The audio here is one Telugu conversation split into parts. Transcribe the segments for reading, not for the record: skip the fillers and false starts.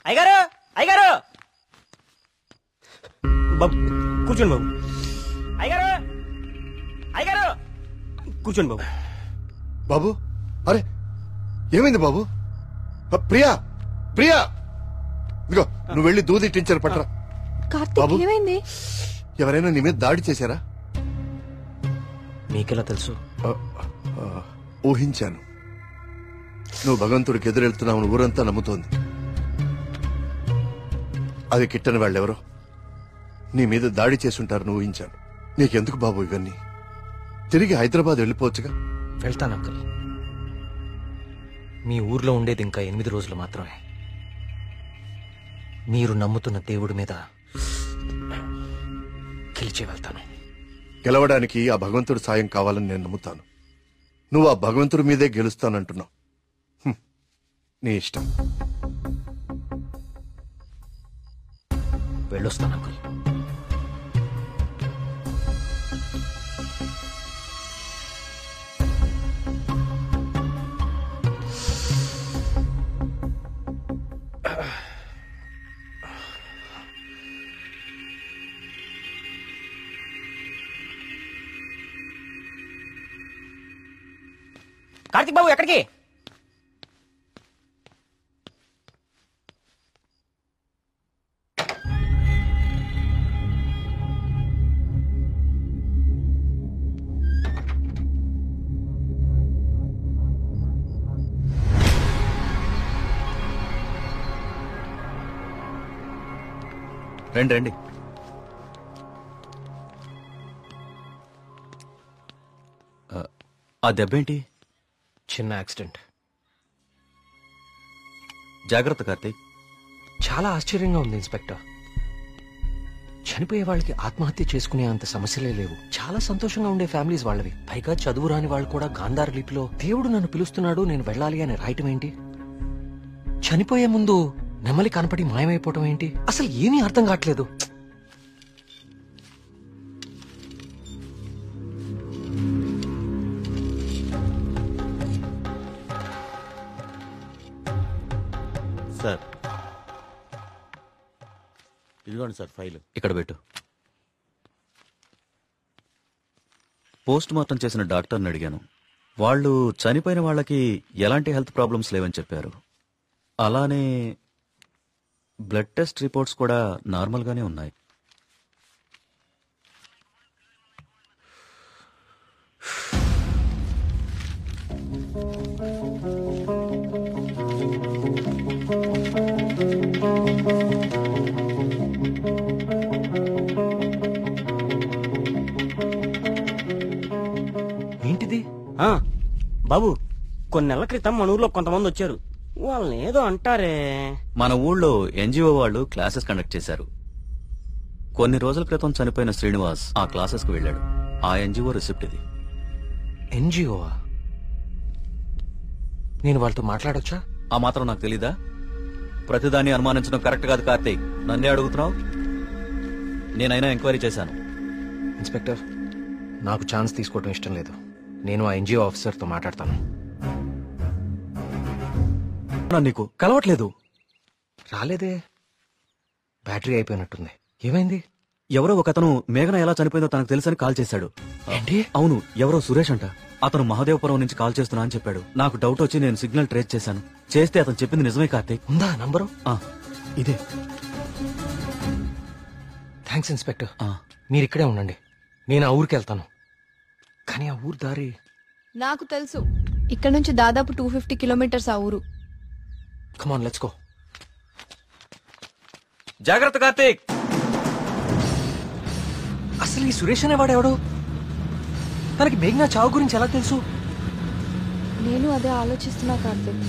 అయ్యగారు అయ్యగారు బాబు కూర్చోండి బాబు. అయ్యగారు అయ్యగారు కూర్చోండి బాబు. బాబు అరే ఏమైంది బాబు? ప్రియా ప్రియా ఇదిగో నువ్వు వెళ్ళి దూది టించర్ పట్టరా. కార్తీక్ ఏమైంది? ఎవరైనా నీ మీద దాడి చేశారా? మీకెలా తెలుసు? ఊహించాను. నువ్వు భగవంతుడికి ఎదురెళ్తున్నావు ఊరంతా నమ్ముతోంది. అది కిట్టని వాళ్ళెవరో నీ మీద దాడి చేసుంటారని ఊహించాను. నీకెందుకు బాబు ఇవన్నీ? తిరిగి హైదరాబాద్ వెళ్ళిపోవచ్చుగా. వెళ్తాను అంకుల్. మీ ఊర్లో ఉండేది ఇంకా 8 రోజులు మాత్రమే. మీరు నమ్ముతున్న దేవుడి మీద గెలిచి వెళ్తాను. గెలవడానికి ఆ భగవంతుడి సాయం కావాలని నేను నమ్ముతాను. నువ్వు ఆ భగవంతుడి మీదే గెలుస్తానంటున్నావు. నీ ఇష్టం. వెళ్ళొస్తాను అంకుల్. కార్తీక్ బాబు ఎక్కడికి? రండి రండి. ఆ దెబ్బేంటి? చిన్న యాక్సిడెంట్. జాగ్రత్త కార్తీక్. చాలా ఆశ్చర్యంగా ఉంది ఇన్స్పెక్టర్. చనిపోయే వాళ్ళకి ఆత్మహత్య చేసుకునే అంత సమస్యలే లేవు. చాలా సంతోషంగా ఉండే ఫ్యామిలీస్ వాళ్ళవి. పైగా చదువు రాని వాళ్ళు కూడా గాంధార లిపిలో దేవుడు నన్ను పిలుస్తున్నాడు నేను వెళ్ళాలి అని రాయటం ఏంటి? చనిపోయే ముందు నెమలి కనపడి మాయమైపోవటం ఏంటి? అసలు ఏమీ అర్థం కావట్లేదు. సార్ ఇదిగోండి సార్ ఫైల్. ఇక్కడ పెట్టు. పోస్ట్ మార్టం చేసిన డాక్టర్ని అడిగాను. వాళ్ళు చనిపోయిన వాళ్ళకి ఎలాంటి హెల్త్ ప్రాబ్లమ్స్ లేవని చెప్పారు. అలానే బ్లడ్ టెస్ట్ రిపోర్ట్స్ కూడా నార్మల్ గానే ఉన్నాయి. ఏంటిది? బాబు కొన్ని నెలల క్రితం మన ఊర్లో కొంతమంది వచ్చారు. వాళ్ళని ఏదో అంటారే. మన ఊళ్ళో ఎన్జిఓ వాళ్ళు క్లాసెస్ కండక్ట్ చేశారు. కొన్ని రోజుల క్రితం చనిపోయిన శ్రీనివాస్ ఆ క్లాసెస్ కు వెళ్ళాడు. ఆ ఎన్జిఓ రిసిప్ట్ ఇది. ఎన్జిఓవా? నేను వాళ్ళతో మాట్లాడొచ్చా? ఆ మాత్రం నాకు తెలీదా? ప్రతిదాన్ని అనుమానించడం కరెక్ట్ కాదు కార్తీక్. నన్నే అడుగుతున్నావు. నేనైనా ఎంక్వైరీ చేశాను. ఇన్స్పెక్టర్, నాకు ఛాన్స్ తీసుకోవటం ఇష్టం లేదు. నేను ఆ ఎన్జిఓ ఆఫీసర్తో మాట్లాడతాను. నీకు కలవట్లేదు? రాలేదే. బ్యాటరీ అయిపోయినట్టుంది. ఏమైంది? ఎవరో ఒకతను మేఘన ఎలా చనిపోయిందో తనకు తెలుసని కాల్ చేశాడు. ఏంటి? అవును, ఎవరో సురేష్ అంట. అతను మహాదేవపురం నుంచి కాల్ చేస్తున్నా అని చెప్పాడు. నాకు డౌట్ వచ్చి నేను సిగ్నల్ ట్రేస్ చేశాను. చేస్తే అతను చెప్పింది నిజమే కార్తీక్. ఉందా నంబరు? ఇదే. Thanks inspector. మీరు ఇక్కడే ఉండండి, నేను ఆ ఊరికి వెళ్తాను. కానీ ఆ ఊరు దారి నాకు తెలుసు. ఇక్కడ నుంచి దాదాపు 250 కిలోమీటర్స్ ఆ ఊరు. Come on let's go. జాగ్రత్త కార్తీక్. అసలు ఈ సురేష్ అనేవాడు ఎవడు? తనకి మేఘ్నా చావు గురించి ఎలా తెలుసు? నేను అదే ఆలోచిస్తున్నా కార్తిక్.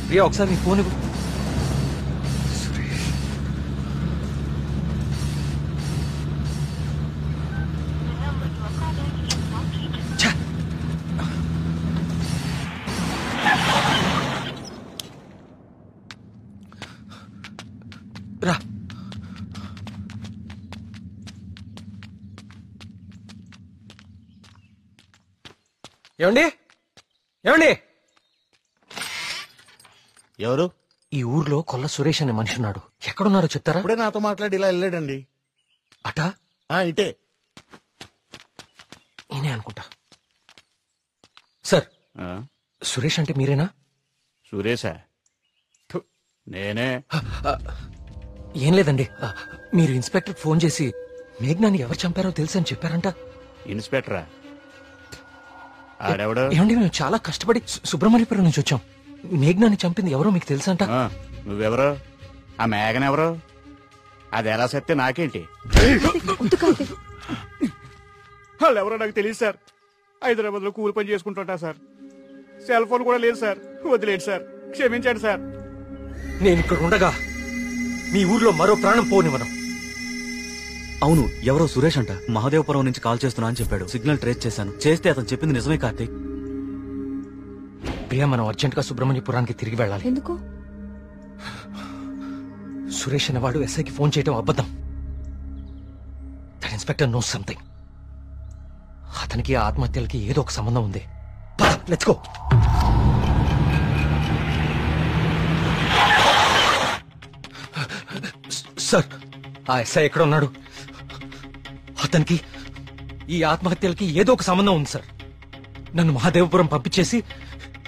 ప్రియా ఒకసారి నీ ఫోన్ ఇవ్వు. సురేష్ ఛ! రా. ఏమండి ఏమండి, ఎవరు? ఈ ఊర్లో కొల్ల సురేష్ అనే మనిషి ఉన్నాడు. ఎక్కడున్నారో చెప్తారా? ఇప్పుడే నాతో మాట్లాడి ఇలా వెళ్ళాడండి. అటా ఇటే. నేనే అనుకుంటా. సార్, సురేష్ అంటే మీరేనా? సురేశా? నేనే. ఏం లేదండి, మీరు ఇన్స్పెక్టర్ ఫోన్ చేసి మేఘ్నాని ఎవరు చంపారో తెలుసని చెప్పారంట. ఇన్స్పెక్టరా? ఆడెవడు? ఏమండి, మేము చాలా కష్టపడి సుబ్రహ్మణ్యపురం నుంచి వచ్చాం. మేఘ్నాని చంపింది ఎవరో మీకు తెలుసంట. నువ్వెవరు? ఆ మేఘన ఎవరు? అది ఎలా సత్తే నాకేంటి? వాళ్ళు ఎవరో నాకు తెలియదు సార్. హైదరాబాద్ లో కూలి పని చేసుకుంటుంటా సార్. సెల్ ఫోన్ కూడా లేదు సార్. వదిలేదు సార్, క్షమించండి సార్. నేను ఇక్కడ ఉండగా మీ ఊర్లో మరో ప్రాణం పోనివ్వను. అవును, ఎవరో సురేష్ అంట మహాదేవపురం నుంచి కాల్ చేస్తున్నా అని చెప్పాడు. సిగ్నల్ ట్రేస్ చేశాను. చేస్తే అతను చెప్పింది నిజమే కార్తీక్. ప్రియా, మనం అర్జెంట్ గా సుబ్రహ్మణ్యపురానికి తిరిగి వెళ్ళాలి. ఎందుకు? సురేష్ అనేవాడు ఎస్ఐకి ఫోన్ చేయడం అబద్ధం. That inspector knows something. అతనికి ఆ ఆత్మహత్యలకి ఏదో ఒక సంబంధం ఉంది. Let's go. సార్, ఆ ఎస్ఐ ఎక్కడ ఉన్నాడు? అతనికి ఈ ఆత్మహత్యలకి ఏదో ఒక సంబంధం ఉంది సార్. నన్ను మహాదేవపురం పంపించేసి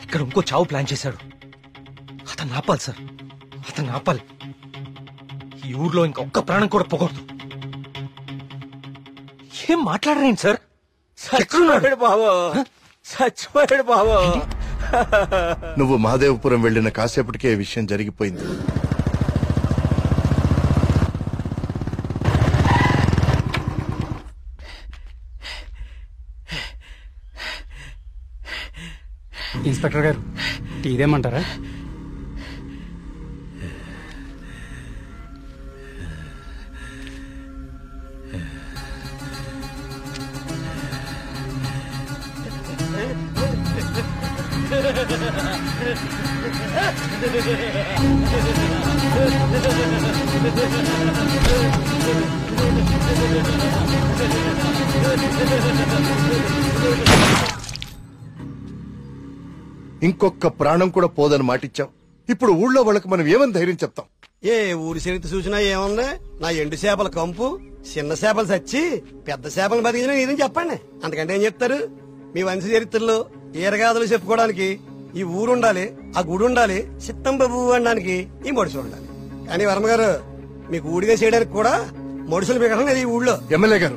ఇక్కడ ఇంకో చావు ప్లాన్ చేశాడు. అతన్ని ఆపాలి సార్, అతన్ని ఆపాలి. ఈ ఊర్లో ఇంకొక్క ప్రాణం కూడా పోకూడదు. ఏం మాట్లాడరేంటి సార్? చచ్చిపోయాడు బాబు, చచ్చిపోయాడు బాబు. నువ్వు మహాదేవపురం వెళ్లిన కాసేపటికే ఈ విషయం జరిగిపోయింది. ఇన్స్పెక్టర్ గారు, టీదేమంటారా? ఇంకొక ప్రాణం కూడా పోదని మాటిచ్చావు. ఇప్పుడు ఊళ్ళో వాళ్ళకి మనం ఏమని ధైర్యం చెప్తాం? ఏ ఊరి చరిత్ర చూసినా ఏముంది? నా ఎండు చేపల కంపు, చిన్న చేపలు చచ్చి పెద్ద చేపలు బతికిన ఇదని చెప్పండి. అంతకంటే ఏం చెప్తారు? మీ వంశ చరిత్రలో ఈరగాథలు చెప్పుకోవడానికి ఈ ఊరు ఉండాలి, ఆ గుడి ఉండాలి, చిత్తం బాబు అనడానికి ఈ మడుసులు ఉండాలి. కానీ వర్మ గారు, మీకు ఊడిగా చేయడానికి కూడా మడుసులు మిగడం లేదు ఈ ఊళ్ళో. ఎమ్మెల్యే గారు,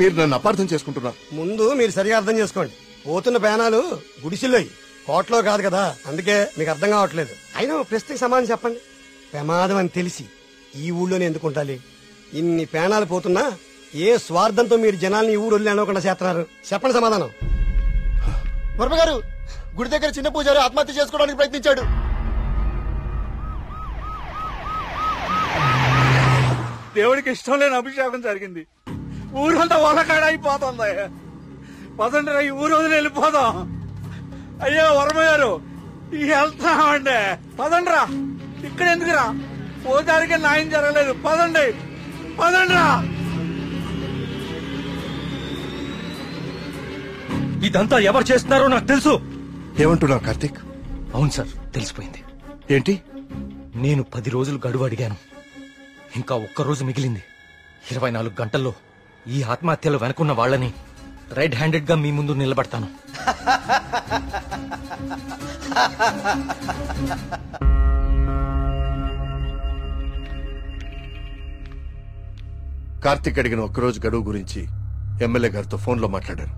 మీరు నన్ను అపార్థం చేసుకుంటున్నారు. ముందు మీరు సరిగా అర్థం చేసుకోండి. పోతున్న పేనాలు గుడిసిల్లోయి, కోట్లో కాదు కదా. అందుకే మీకు అర్థం కావట్లేదు. అయినా ప్రశ్నకి సమాధానం చెప్పండి. ప్రమాదం అని తెలిసి ఈ ఊళ్ళోనే ఎందుకు ఉండాలి? ఇన్ని పేనాలు పోతున్నా ఏ స్వార్థంతో మీరు జనాల్ని ఈ ఊరు వదిలి అనుకుండా చేస్తున్నారు? చెప్పండి సమాధానం. వర్మ గారు, గుడి దగ్గర చిన్న పూజారి ఆత్మహత్య చేసుకోవడానికి ప్రయత్నించాడు. దేవుడికి ఇష్టం లేని అభిషేకం జరిగింది. ఊరంతా ఒలకాడ అయిపోతుంది. పదండి రా, ఈ ఊరు వదిలి వెళ్ళిపోదాం. అయ్యో వర్మ గారు, వెళ్తామండి. పదండి రా, ఇక్కడ ఎందుకురా? పూజారికి న్యాయం జరగలేదు. పదండి, పదండి రా. ఇదంతా ఎవరు చేస్తున్నారో నాకు తెలుసు. ఏమంటున్నావు కార్తీక్? అవును సార్, తెలిసిపోయింది. ఏంటి? నేను 10 రోజులు గడువు అడిగాను. ఇంకా ఒక్క రోజు మిగిలింది. 24 గంటల్లో ఈ ఆత్మహత్యలు వెనుకున్న వాళ్ళని రైట్ హ్యాండెడ్ గా మీ ముందు నిలబడతాను. కార్తీక్ అడిగిన ఒక్కరోజు గడువు గురించి ఎమ్మెల్యే గారితో ఫోన్లో మాట్లాడారు.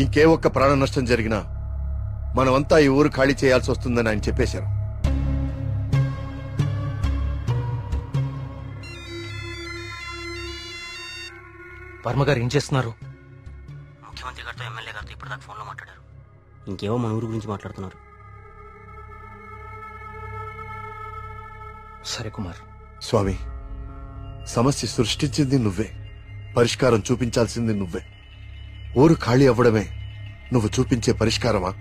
ఇంకే ఒక్క ప్రాణ నష్టం జరిగినా మనమంతా ఈ ఊరు ఖాళీ చేయాల్సి వస్తుందని ఆయన చెప్పేశారు. వర్మ గారు ఏం చేస్తున్నారు? ముఖ్యమంత్రి గారితో ఎమ్మెల్యే గారితో ఇప్పుడు దాకా ఫోన్లో మాట్లాడారు. ఇంకేవో మన ఊరు గురించి మాట్లాడుతున్నారు. సరే కుమార్. స్వామి, సమస్య సృష్టించింది నువ్వే, పరిష్కారం చూపించాల్సింది నువ్వే. ఊరు ఖాళీ అవ్వడమే నువ్వు చూపించే పరిష్కారమా?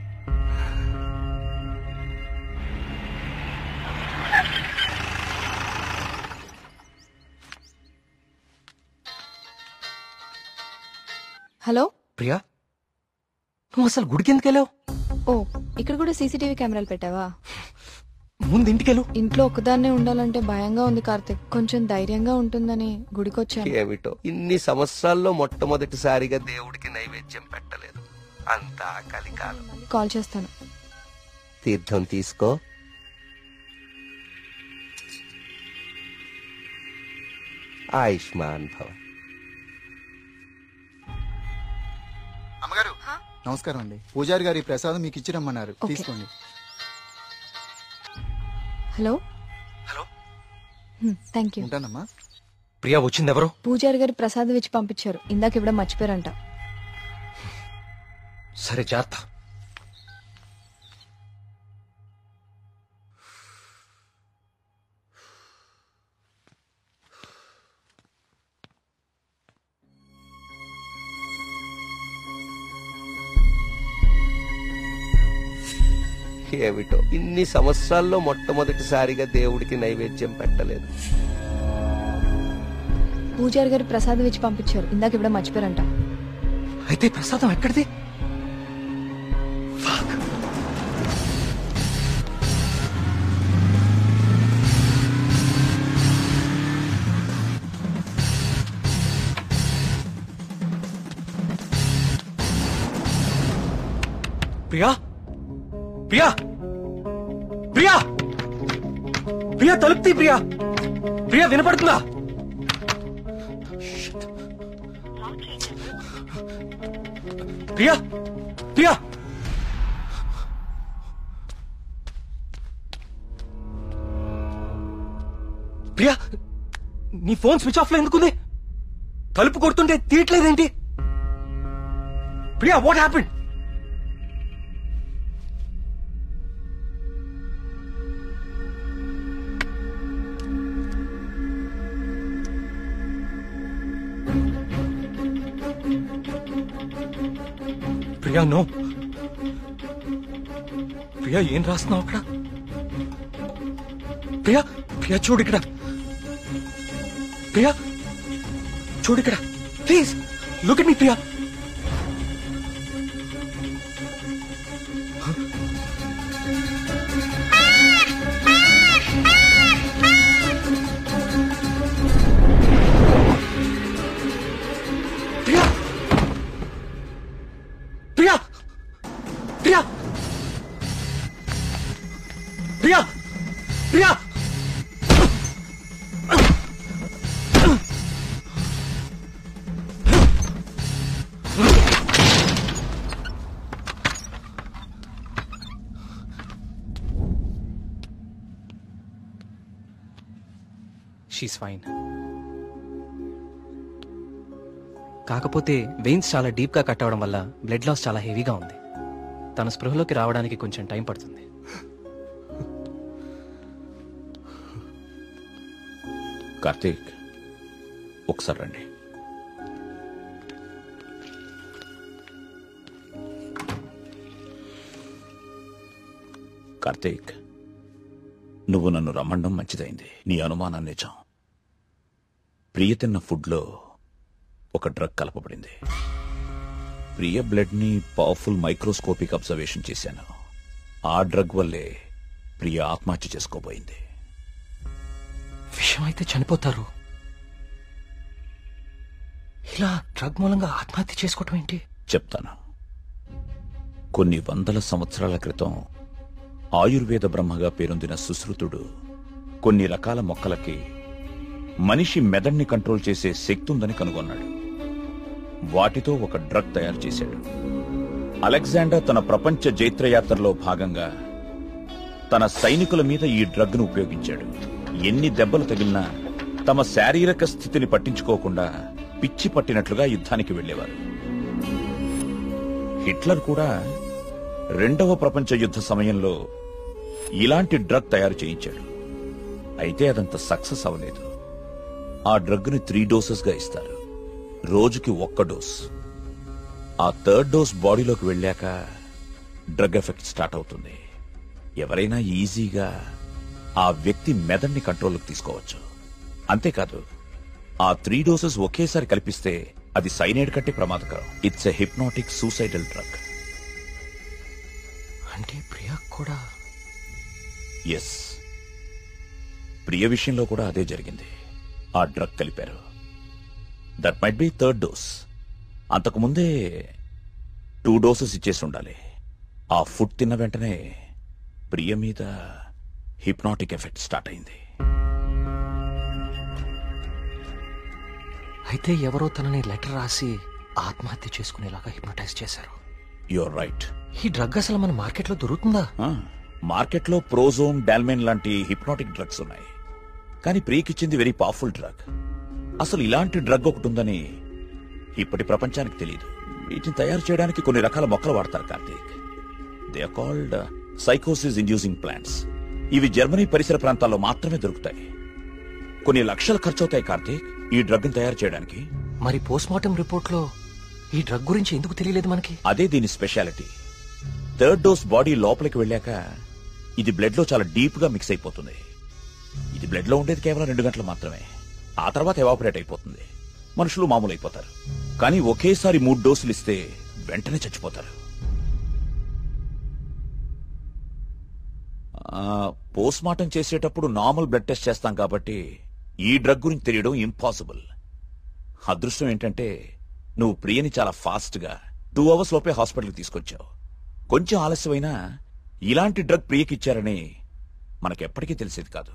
హలో ప్రియా, నువ్వు అసలు గుడికి ఎందుకు వెళ్ళావు? ఓ, ఇక్కడ కూడా సీసీటీవీ కెమెరాలు పెట్టావా? ముందు ఇంటికెళ్ళు. ఇంట్లో ఒక్కదాన్నే ఉండాలంటే భయంగా ఉంది కార్తిక్. కొంచెం ధైర్యంగా ఉంటుందని గుడికొచ్చాను. ఏమిటో ఇన్ని సంవత్సరాల్లో మొట్టమొదటిసారిగా దేవుడికి నైవేద్యం పెట్టలేదు. అంతా కలికాలం. కాల్ చేస్తాను. తీర్థం తీసుకో. ఆయుష్మాన్ భవ. అమ్మగారు నమస్కారం అండి. పూజారి గారి ప్రసాదం మీకు ఇచ్చి రమ్మన్నారు, తీసుకోండి. హలో. హలో. Thank you. ఉంటానమ్మా. ప్రియా వచ్చింది ఎవరు? పూజారి గారు ప్రసాదం ఇచ్చి పంపించారు. ఇందాక ఇవ్వడం మర్చిపోయారంట. సరే జాగ్రత్త. ఏమిటో ఇన్ని సంవత్సరాల్లో మొట్టమొదటిసారిగా దేవుడికి నైవేద్యం పెట్టలేదు. పూజారి గారు ప్రసాదం ఇచ్చి పంపించారు. ఇందాక ఇవ్వడం మర్చిపోయారంట. అయితే ప్రసాదం ఎక్కడిది? ప్రియా, ప్రియా, ప్రియా, ప్రియా తలుపు తీ. ప్రియా, ప్రియా వినపడుతుందా? ప్రియా, ప్రియా, ప్రియా, నీ ఫోన్ స్విచ్ ఆఫ్ లో ఎందుకుంది? తలుపు కొడుతుంటే తీయట్లేదేంటి? Priya, what happened? Priya, no. Priya, ఏం రాస్తున్నావు అక్కడ? ప్రియా, ప్రియా చూడు ఇక్కడ. ప్రియా చూడు ఇక్కడ. Please look at me Priya. Priya, Priya, Priya, Priya, she's fine. కాకపోతే వెయిన్స్ చాలా డీప్ గా కట్ అవడం వల్ల బ్లడ్ లాస్ చాలా హెవీగా ఉంది. తన స్పృహలోకి రావడానికి కొంచెం టైం పడుతుంది. కార్తీక్, ఒకసారి రండి. కార్తీక్, నువ్వు నన్ను రమ్మండం మంచిదైంది. నీ అనుమానం నిజం. ప్రియ తిన్న ఫుడ్లో ఒక డ్రగ్ కలపబడింది. ప్రియ బ్లడ్ ని పవర్ఫుల్ మైక్రోస్కోపిక్ అబ్జర్వేషన్ చేశాను. ఆ డ్రగ్ వల్లే ప్రియ ఆత్మహత్య చేసుకోబోయింది. విషయం అయితే చనిపోతారు. ఇలా డ్రగ్ మూలంగా ఆత్మహత్య చేసుకోవటం ఏంటి? చెప్తాను. కొన్ని వందల సంవత్సరాల క్రితం ఆయుర్వేద బ్రహ్మగా పేరొందిన సుశ్రుతుడు కొన్ని రకాల మొక్కలకి మనిషి మెదడుని కంట్రోల్ చేసే శక్తి ఉందని కనుగొన్నాడు. వాటితో ఒక డ్రగ్ తయారు చేశాడు. అలెగ్జాండర్ తన ప్రపంచ జైత్రయాత్రలో భాగంగా తన సైనికుల మీద ఈ డ్రగ్ ను ఉపయోగించాడు. ఎన్ని దెబ్బలు తగిలినా తమ శారీరక స్థితిని పట్టించుకోకుండా పిచ్చి పట్టినట్లుగా యుద్ధానికి వెళ్లేవారు. హిట్లర్ కూడా రెండవ ప్రపంచ యుద్ధ సమయంలో ఇలాంటి డ్రగ్ తయారు చేయించాడు. అయితే అదంత సక్సెస్ అవ్వలేదు. ఆ డ్రగ్ ని 3 డోసెస్ గా ఇస్తారు. రోజుకి 1 డోస్. ఆ 3rd డోస్ బాడీలోకి వెళ్ళాక డ్రగ్ ఎఫెక్ట్ స్టార్ట్ అవుతుంది. ఎవరైనా ఈజీగా ఆ వ్యక్తి మెదడుని కంట్రోల్లోకి తీసుకోవచ్చు. అంతేకాదు, ఆ 3 డోసెస్ ఒకేసారి కల్పిస్తే అది సైనైడ్ కంటే ప్రమాదకరం. It's a hypnotic suicidal drug. అంటే ప్రియా కూడా? ఎస్, ప్రియ విషయంలో కూడా అదే జరిగింది. ఆ డ్రగ్ కలిపారు. That might be 3rd dose. అంతకుముందే 2 డోసెస్ ఇచ్చేసి ఉండాలి. ఆ ఫుడ్ తిన్న వెంటనే ప్రియ మీద హిప్నాటిక్ ఎఫెక్ట్ స్టార్ట్ అయింది. అయితే ఎవరో తనని లెటర్ రాసి ఆత్మహత్య చేసుకునేలాగా హిప్నటైజ్ చేశారు. You're right. ఈ డ్రగ్ అసలు మన మార్కెట్లో దొరుకుతుందా? మార్కెట్లో ప్రోజోన్, డాల్మెన్ లాంటి హిప్నాటిక్ డ్రగ్స్ ఉన్నాయి. కానీ ప్రియకిచ్చింది వెరీ పవర్ఫుల్ డ్రగ్. అసలు ఇలాంటి డ్రగ్ ఒకటి ఉందని ఇప్పటి ప్రపంచానికి తెలియదు. వీటిని తయారు చేయడానికి కొన్ని రకాల మొక్కలు వాడతారు కార్తీక్. దే ఆర్ కాల్డ్ సైకోసిస్ ఇండ్యూసింగ్ ప్లాంట్స్. ఇవి జర్మనీ పరిసర ప్రాంతాల్లో మాత్రమే దొరుకుతాయి. కొన్ని లక్షలు ఖర్చవుతాయి కార్తీక్ ఈ డ్రగ్ ని తయారు చేయడానికి. మరి పోస్ట్ మార్టం రిపోర్ట్ లో ఈ డ్రగ్ గురించి ఎందుకు తెలియలేదు మనకి? అదే దీని స్పెషాలిటీ. 3rd డోస్ బాడీ లోపలికి వెళ్ళాక ఇది బ్లడ్ లో చాలా డీప్ గా మిక్స్ అయిపోతుంది. ఇది బ్లడ్ లో ఉండేది కేవలం 2 గంటలు మాత్రమే. ఆ తర్వాత ఎవాపరేట్ అయిపోతుంది. మనుషులు మామూలు అయిపోతారు. కానీ ఒకేసారి 3 డోసులు ఇస్తే వెంటనే చచ్చిపోతారు. పోస్ట్ మార్టం చేసేటప్పుడు నార్మల్ బ్లడ్ టెస్ట్ చేస్తాం కాబట్టి ఈ డ్రగ్ గురించి తెలియడం ఇంపాసిబుల్. అదృష్టం ఏంటంటే నువ్వు ప్రియని చాలా ఫాస్ట్ గా 2 అవర్స్ లోపే హాస్పిటల్కి తీసుకొచ్చావు. కొంచెం ఆలస్యమైనా ఇలాంటి డ్రగ్ ప్రియకిచ్చారని మనకెప్పటికీ తెలిసేది కాదు.